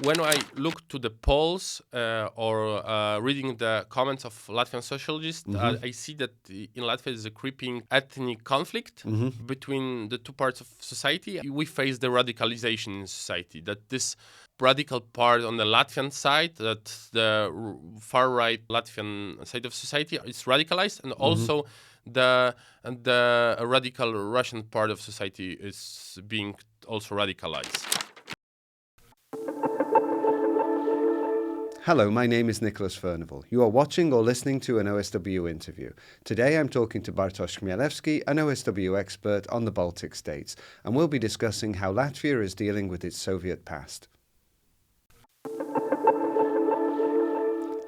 When I look to the polls or reading the comments of Latvian sociologists, I see that in Latvia is a creeping ethnic conflict between the two parts of society. We face the radicalization in society, that this radical part on the Latvian side, that the far-right Latvian side of society is radicalized, and also the radical Russian part of society is being also radicalized. Hello, my name is Nicholas Furnival. You are watching or listening to an OSW interview. Today I'm talking to Bartosz Chmielewski, an OSW expert on the Baltic states, and we'll be discussing how Latvia is dealing with its Soviet past.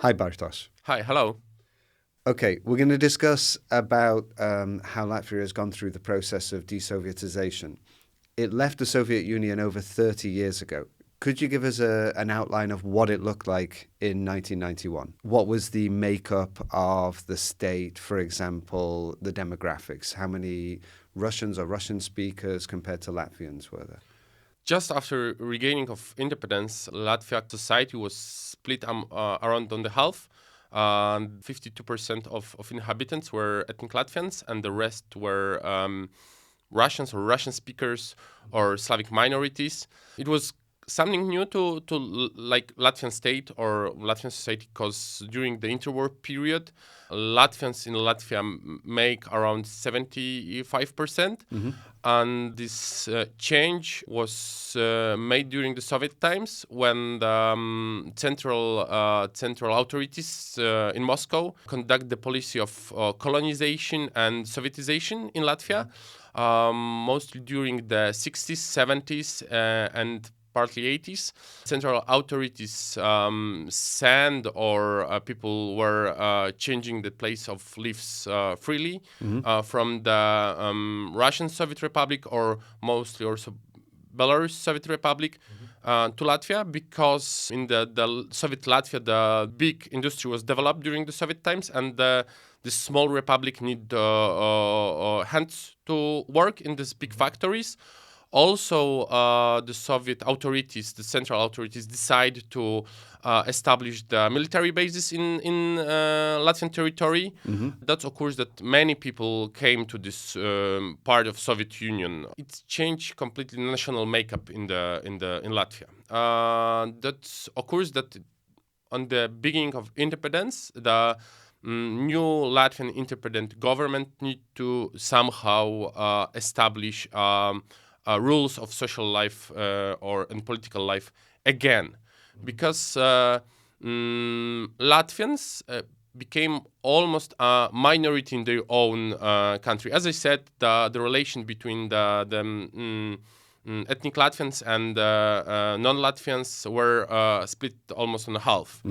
Hi, Bartosz. Hi, hello. Okay, we're going to discuss about how Latvia has gone through the process of desovietization. It left the Soviet Union over 30 years ago. Could you give us an outline of what it looked like in 1991? What was the makeup of the state, for example, the demographics? How many Russians or Russian speakers compared to Latvians were there? Just after regaining of independence, Latvia society was split around on the half. 52% of inhabitants were ethnic Latvians, and the rest were Russians or Russian speakers or Slavic minorities. It was something new to like Latvian state or Latvian society, because during the interwar period, Latvians in Latvia make around 75%, and this change was made during the Soviet times when the central authorities in Moscow conduct the policy of colonization and Sovietization in Latvia, mostly during the 60s, 70s, and partly 80s. Central authorities sent or people were changing the place of lives freely from the Russian Soviet Republic, or mostly also Belarus Soviet Republic, to Latvia, because in the Soviet Latvia, the big industry was developed during the Soviet times, and the small republic need hands to work in these big factories. Also, the Soviet authorities, the central authorities, decide to establish the military bases in Latvian territory. That occurs that many people came to this part of Soviet Union. It changed completely national makeup in Latvia. That occurs that on the beginning of independence, the new Latvian independent government need to somehow establish rules of social life and political life again, because Latvians became almost a minority in their own country. As I said, the relation between the ethnic Latvians and non-Latvians were split almost in half.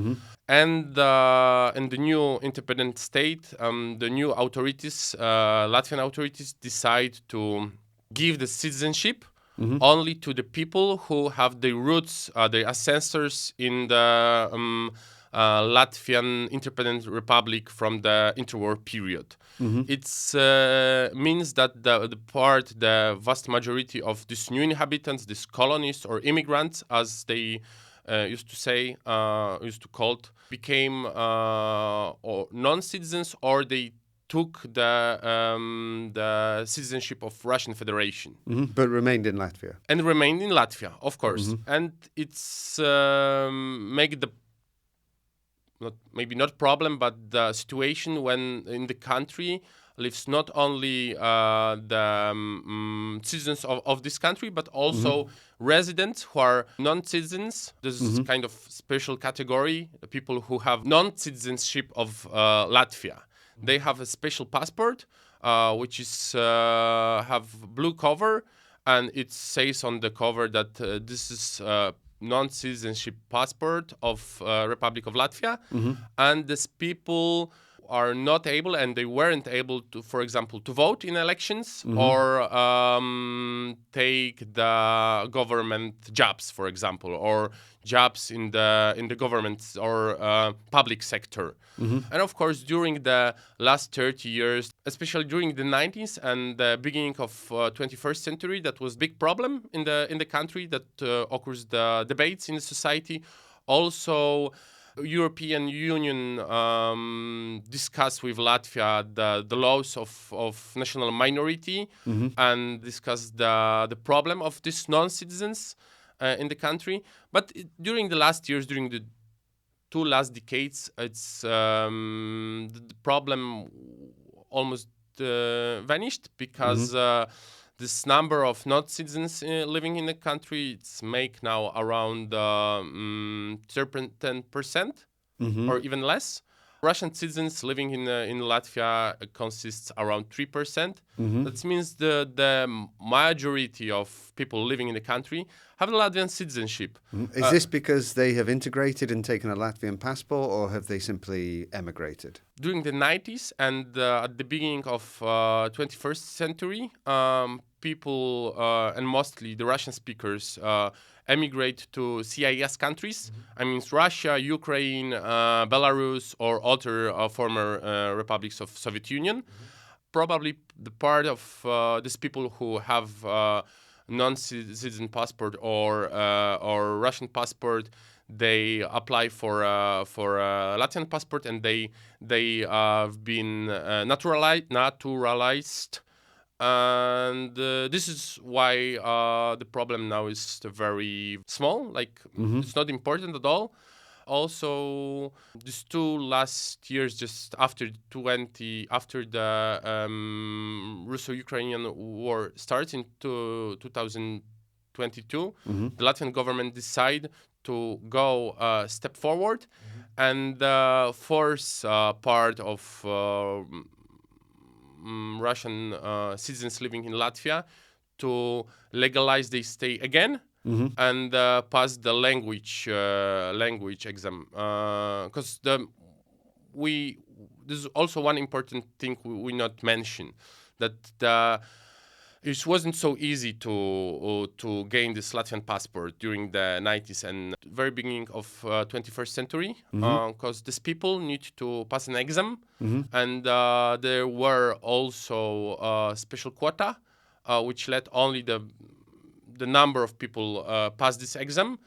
And in the new independent state, the new authorities, Latvian authorities, decide to give the citizenship only to the people who have their roots, their ancestors in the Latvian Independent Republic from the interwar period. It means that the vast majority of these new inhabitants, these colonists or immigrants, as they used to call it, became non-citizens, or they took the citizenship of Russian Federation. But remained in Latvia. And remained in Latvia, of course. And it's make the not problem, but the situation when in the country lives not only the citizens of this country, but also residents who are non-citizens. This is kind of special category, people who have non-citizenship of Latvia. They have a special passport, which is have blue cover, and it says on the cover that this is non-citizenship passport of Republic of Latvia, and these people are not able and they weren't able to, for example, to vote in elections or take the government jobs, for example, or jobs in the government or public sector. And of course, during the last 30 years, especially during the 90s and the beginning of 21st century, that was a big problem in the country that occurs the debates in the society. Also, European Union discussed with Latvia the laws of national minority and discussed the problem of these non-citizens in the country. But during the last years, during the two last decades, it's the problem almost vanished because this number of non-citizens living in the country, it's make now around 10% or even less. Russian citizens living in Latvia consists around 3%. That means the majority of people living in the country have Latvian citizenship. Is this because they have integrated and taken a Latvian passport, or have they simply emigrated? During the 90s and at the beginning of 21st century, people, and mostly the Russian speakers, emigrate to CIS countries. I mean, Russia, Ukraine, Belarus, or other former republics of Soviet Union. Probably the part of these people who have non-citizen passport or Russian passport, they apply for a Latvian passport and they have been naturalized. And this is why the problem now is very small. Like it's not important at all. Also, these two last years, just after the Russo-Ukrainian war starts in 2022, the Latvian government decided to go a step forward and force part of Russian citizens living in Latvia to legalize their stay again and pass the language exam. Because this is also one important thing we not mention, that it wasn't so easy to gain this Latvian passport during the 90s and very beginning of 21st century, because these people need to pass an exam, and there were also special quota, which let only the number of people pass this exam.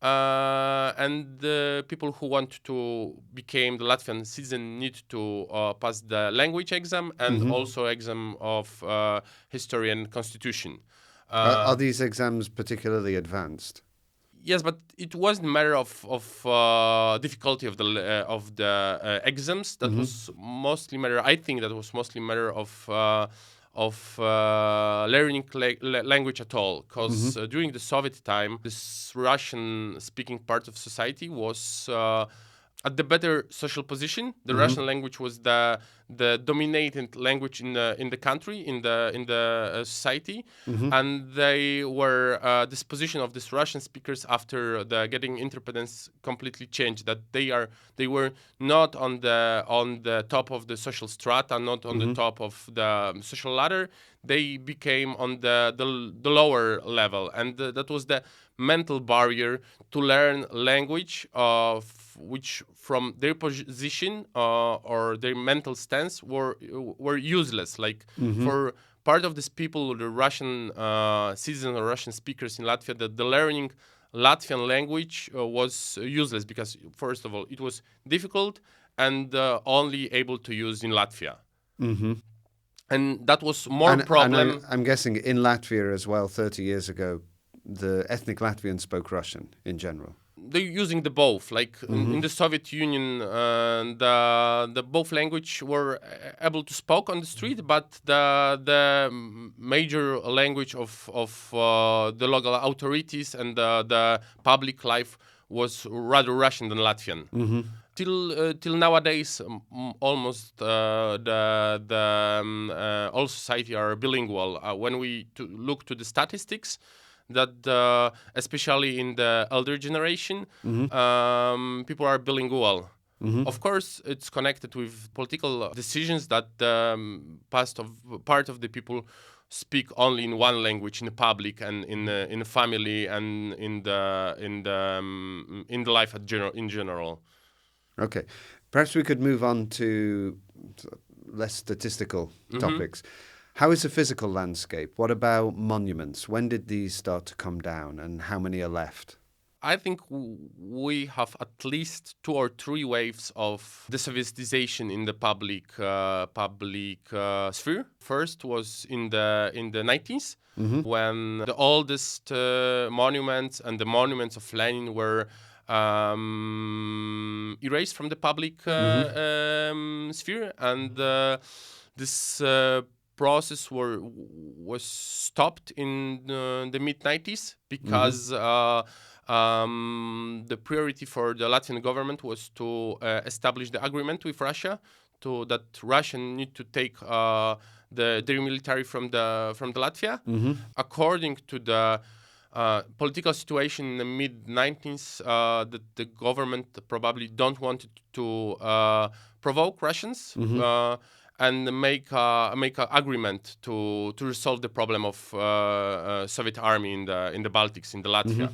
And the people who want to become the Latvian citizen need to pass the language exam and also exam of history and constitution. Are these exams particularly advanced? Yes, but it wasn't a matter of difficulty of the exams. That was mostly matter. I think that was mostly matter of learning language at all, because during the Soviet time, this Russian-speaking part of society was at the better social position. The Russian language was the dominating language in the country, in the society, and they were this position of these Russian speakers after the getting independence completely changed. That they were not on the top of the social strata, not on the top of the social ladder. They became on the lower level, and that was the mental barrier to learn language of which from their position or their mental stance were useless. Like for part of these people, the Russian citizens or Russian speakers in Latvia, that the learning Latvian language was useless because, first of all, it was difficult and only able to use in Latvia. And that was more problem. And I'm guessing in Latvia as well, 30 years ago, the ethnic Latvians spoke Russian in general. They're using the both. Like in the Soviet Union, the both language were able to speak on the street, but the major language of the local authorities and the public life was rather Russian than Latvian. Till nowadays, almost all society are bilingual. When we look to the statistics, that especially in the elder generation, people are bilingual. Of course, it's connected with political decisions that part of the people speak only in one language in the public and in the family and in the life in general. Okay. Perhaps we could move on to less statistical topics. How is the physical landscape? What about monuments? When did these start to come down and how many are left? I think we have at least 2 or 3 waves of desovietisation in the public sphere. First was in the 90s, when the oldest monuments and the monuments of Lenin were erased from the public sphere, and this process was stopped in the mid 90s because the priority for the Latvian government was to establish the agreement with Russia that Russia need to take their military from the Latvia. According to the political situation in the mid 90s, the government probably don't want to provoke Russians. And make a agreement to resolve the problem of Soviet army in the Baltics, in the Latvia.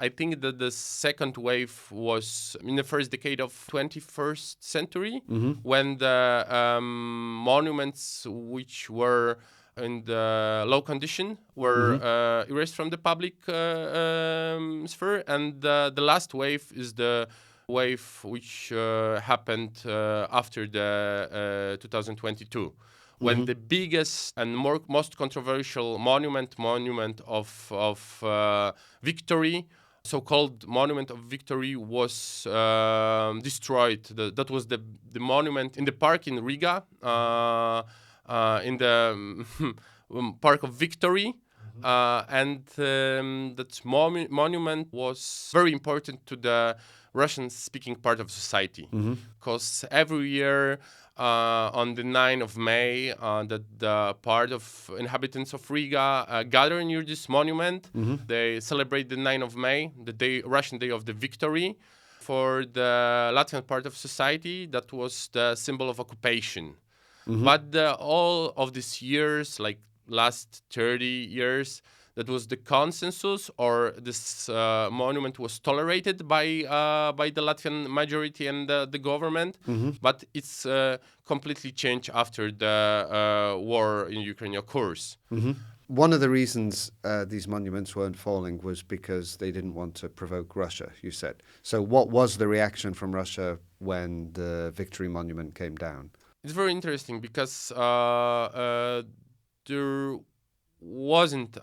I think that the second wave was in the first decade of 21st century, when the monuments which were in the low condition were erased from the public sphere, and the last wave is the wave which happened after the 2022, when the biggest and most controversial monument of victory, so-called monument of victory, was destroyed. That was the monument in the park in Riga, in the Park of Victory. And that monument was very important to the Russian-speaking part of society, because every year on the 9th of May, the part of inhabitants of Riga gather near this monument. They celebrate the 9th of May, the Russian Day of the Victory. For the Latvian part of society, that was the symbol of occupation. But all of these years, like last 30 years, that was the consensus, or this monument was tolerated by the Latvian majority and the government. But it's completely changed after the war in Ukraine occurs. One of the reasons these monuments weren't falling was because they didn't want to provoke Russia, you said. So what was the reaction from Russia when the Victory Monument came down? It's very interesting because there wasn't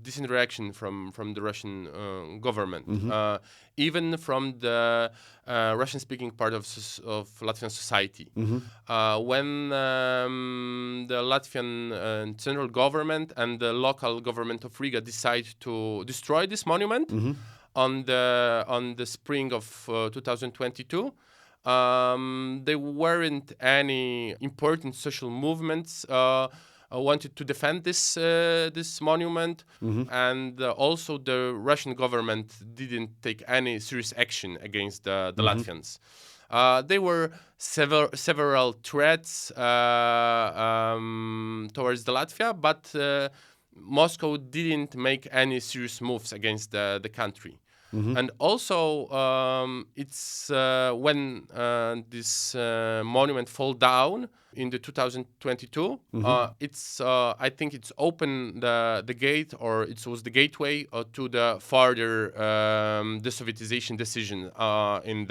decent reaction from the Russian government, even from the Russian-speaking part of Latvian society. When the Latvian central government and the local government of Riga decided to destroy this monument on the spring of 2022, there weren't any important social movements wanted to defend this monument, and also the Russian government didn't take any serious action against the Latvians. There were several threats towards the Latvia, but Moscow didn't make any serious moves against the country. And also, it's when this monument fall down in the 2022. It's I think it's opened the gate, or it was the gateway to the further desovietization decision in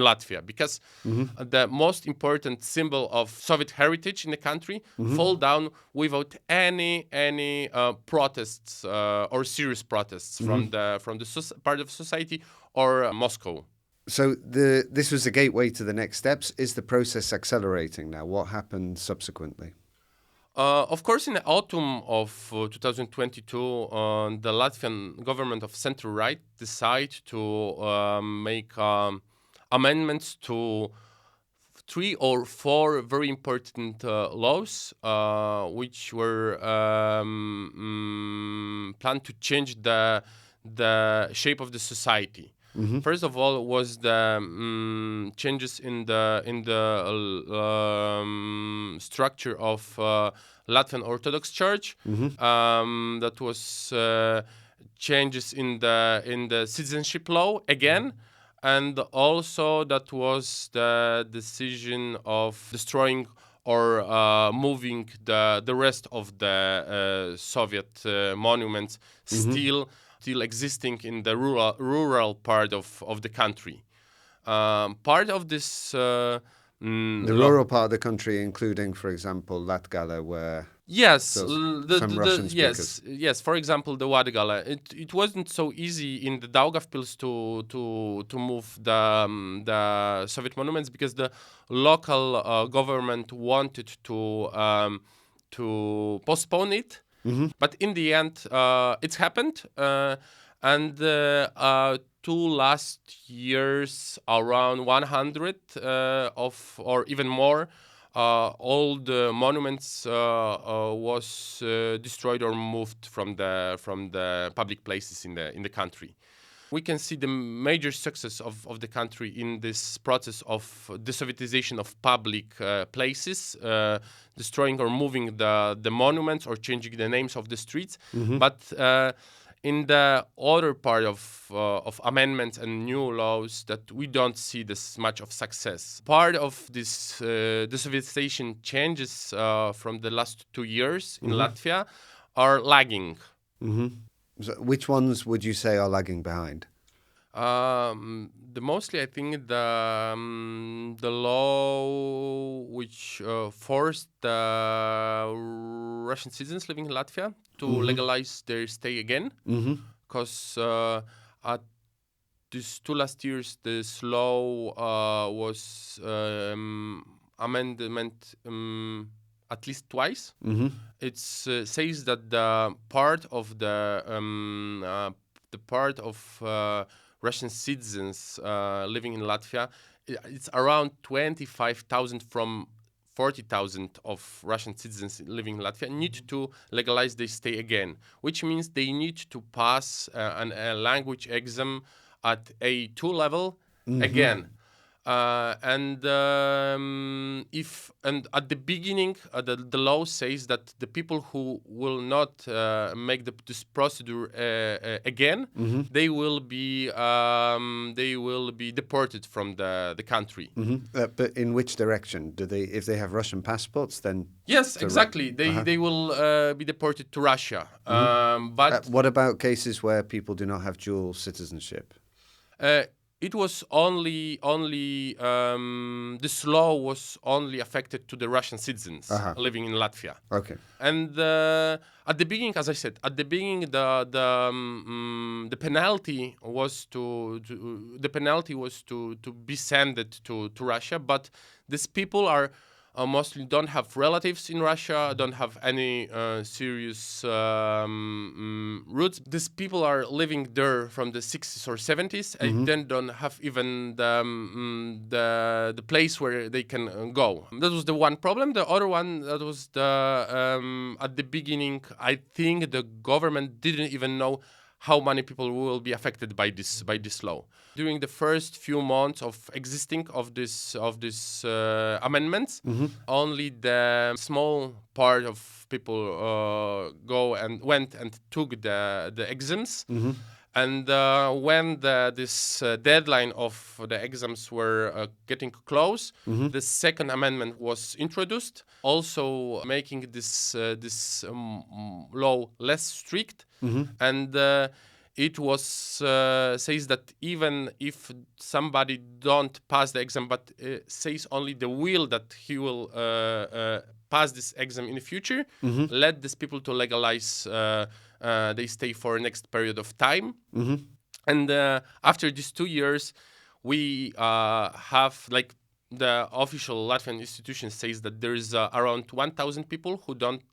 Latvia, because the most important symbol of Soviet heritage in the country fall down without any protests or serious protests from the part of society or Moscow. So this was the gateway to the next steps. Is the process accelerating now? What happened subsequently? Of course, in the autumn of 2022, the Latvian government of center-right decided to make amendments to 3 or 4 very important laws, which were planned to change the shape of the society. First of all, was the changes in the structure of Latvian Orthodox Church. That was changes in the citizenship law again. And also that was the decision of destroying or moving the rest of the Soviet monuments still existing in the rural part of the country. Part of this The rural part of the country, including, for example, Latgale, where yes, some Russian speakers. yes. For example, the Latgale. It wasn't so easy in the Daugavpils to move the Soviet monuments because the local government wanted to postpone it. But in the end, it's happened, and 2 last years, around 100 or even more. All the monuments was destroyed or moved from the public places in the country. We can see the major success of the country in this process of desovietization of public places, destroying or moving the monuments or changing the names of the streets. But in the other part of amendments and new laws, that we don't see this much of success. Part of this desovietization changes from the last 2 years in Latvia are lagging. So which ones would you say are lagging behind? The mostly, I think, the law which forced the Russian citizens living in Latvia to legalize their stay again, because at these 2 last years, this law was amendment at least twice. It says that the part of Russian citizens living in Latvia, it's around 25,000 from 40,000 of Russian citizens living in Latvia need to legalize their stay again, which means they need to pass a language exam at A2 level again. If at the beginning the law says that the people who will not make this procedure again, they will be deported from the country. But in which direction? Do they, if they have Russian passports, then? Yes, exactly. They will be deported to Russia. But what about cases where people do not have dual citizenship? It was only this law was only affected to the Russian citizens living in Latvia. Okay. And at the beginning, as I said, at the beginning, the penalty was to be sent to Russia. But these people are mostly don't have relatives in Russia, don't have any serious roots. These people are living there from the 60s or 70s, and then don't have even the place where they can go. That was the one problem. The other one, that was at the beginning, I think the government didn't even know how many people will be affected by this law. During the first few months of existing of this amendments, only the small part of people went and took the exams. And when this deadline of the exams were getting close, the second amendment was introduced, also making this law less strict. And it was says that even if somebody don't pass the exam, but says only the will that he will pass this exam in the future, let these people to legalize they stay for next period of time. And after these 2 years, we have, like, the official Latvian institution says that there is around 1,000 people who don't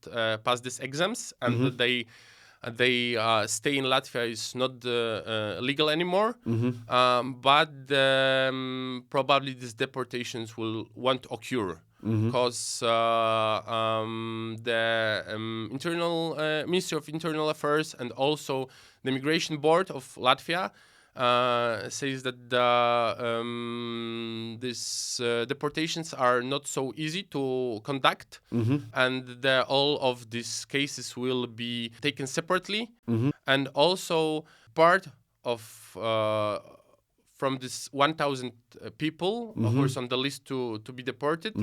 pass these exams, and that they stay in Latvia is not legal anymore. But probably these deportations won't occur. Because the Ministry of Internal Affairs and also the Immigration Board of Latvia says that these deportations are not so easy to conduct, and all of these cases will be taken separately, and also part of from this 1,000 people who is on the list to be deported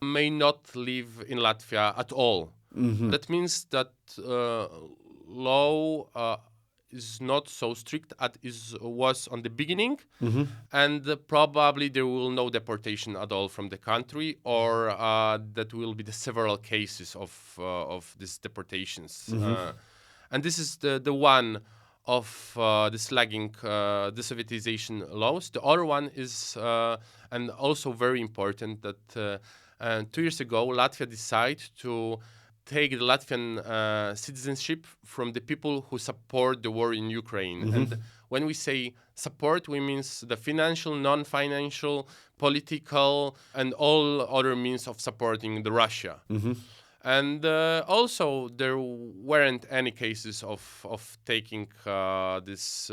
may not live in Latvia at all. That means that law is not so strict as was on the beginning, and probably there will no deportation at all from the country, or that will be the several cases of these deportations. And this is the one of the slagging desovietization laws. The other one is, and also very important, that 2 years ago Latvia decided to take the Latvian citizenship from the people who support the war in Ukraine. And when we say support, we mean the financial, non-financial, political, and all other means of supporting the Russia. And also, there weren't any cases of taking this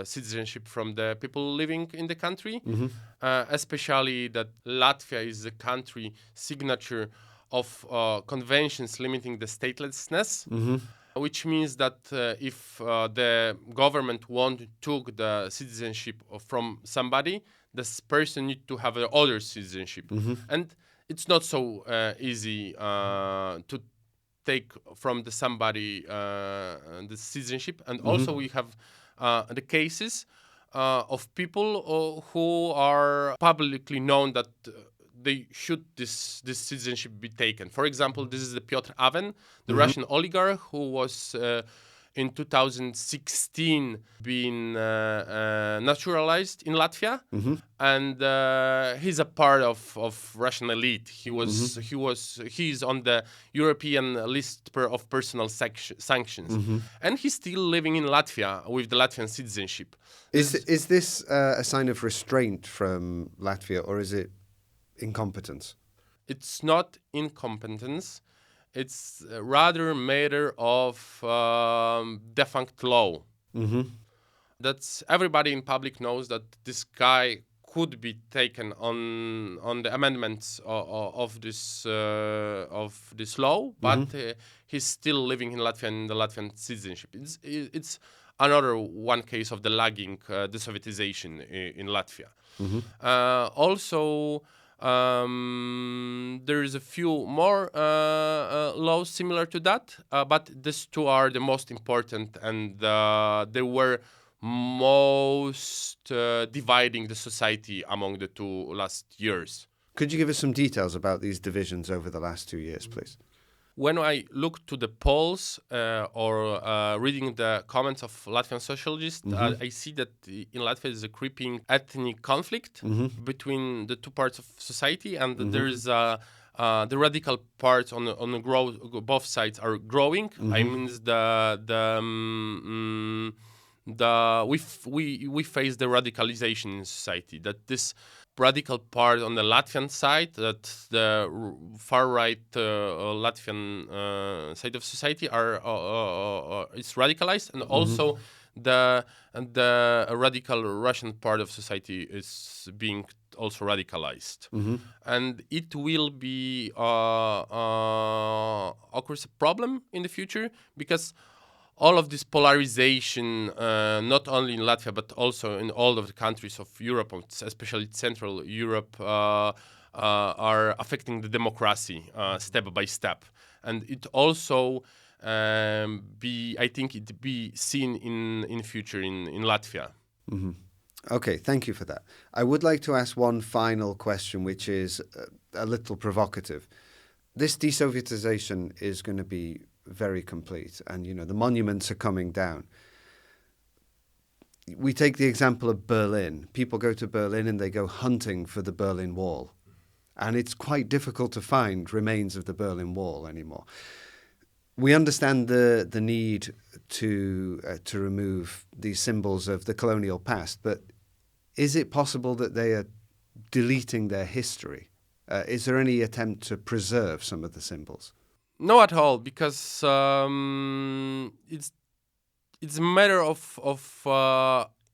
citizenship from the people living in the country, especially that Latvia is a country signature of conventions limiting the statelessness, which means that if the government took the citizenship from somebody, this person need to have another citizenship. And it's not so easy to take from somebody the citizenship. And also we have the cases of people who are publicly known that they should this citizenship be taken. For example, this is the Piotr Aven, the Russian oligarch who was in 2016 being naturalized in Latvia, and he's a part of Russian elite. He's on the European list of personal sanctions, and he's still living in Latvia with the Latvian citizenship. Is this a sign of restraint from Latvia, or is it incompetence? It's not incompetence. It's rather a matter of defunct law. That's everybody in public knows that this guy could be taken on the amendments of this law, but he's still living in Latvia in the Latvian citizenship. It's another one case of the lagging desovietization in Latvia. Also. There is a few more laws similar to that, but these two are the most important, and they were most dividing the society among the two last years. Could you give us some details about these divisions over the last 2 years, please? When I look to the polls or reading the comments of Latvian sociologists, I see that in Latvia is a creeping ethnic conflict between the two parts of society, and there is the radical parts on the growth. Both sides are growing. I mean, we face the radicalization in society. That this radical part on the Latvian side, that the far right Latvian side of society is radicalized, and also the radical Russian part of society is being also radicalized, and it will be of course a problem in the future, because all of this polarization, not only in Latvia, but also in all of the countries of Europe, especially Central Europe, are affecting the democracy step by step. And it also I think it be seen in future in Latvia. Okay, thank you for that. I would like to ask one final question, which is a little provocative. This desovietization is going to be very complete, and the monuments are coming down. We take the example of Berlin. People go to Berlin and they go hunting for the Berlin Wall, and it's quite difficult to find remains of the Berlin Wall anymore. We understand the need to remove these symbols of the colonial past, but is it possible that they are deleting their history? Is there any attempt to preserve some of the symbols? No, at all, because it's a matter of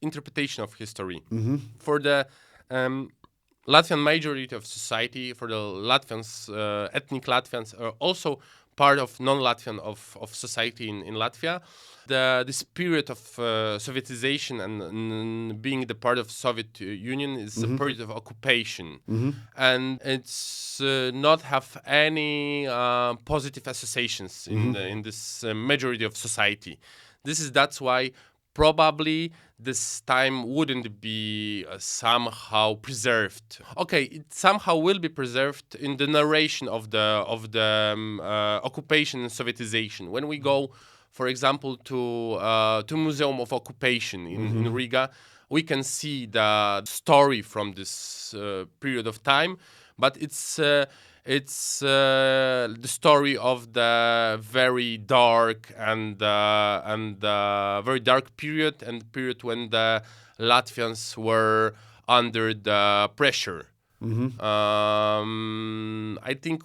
interpretation of history. For the Latvian majority of society, for the Latvians, ethnic Latvians, are also part of non-Latvian of society in Latvia. This period of Sovietization and being the part of Soviet Union is a period of occupation, and it's not have any positive associations in this majority of society. That's why probably this time wouldn't be somehow preserved. Okay, it somehow will be preserved in the narration of the occupation and Sovietization. When we go, for example, to Museum of Occupation in Riga, we can see the story from this period of time, but it's the story of the very dark and very dark period, and period when the Latvians were under the pressure. I think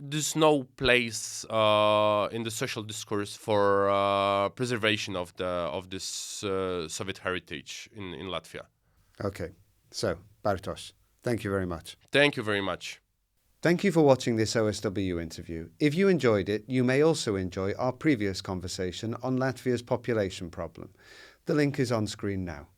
there's no place in the social discourse for preservation of this Soviet heritage in Latvia. Okay, so Bartosz, thank you very much. Thank you very much. Thank you for watching this OSW interview. If you enjoyed it, you may also enjoy our previous conversation on Latvia's population problem. The link is on screen now.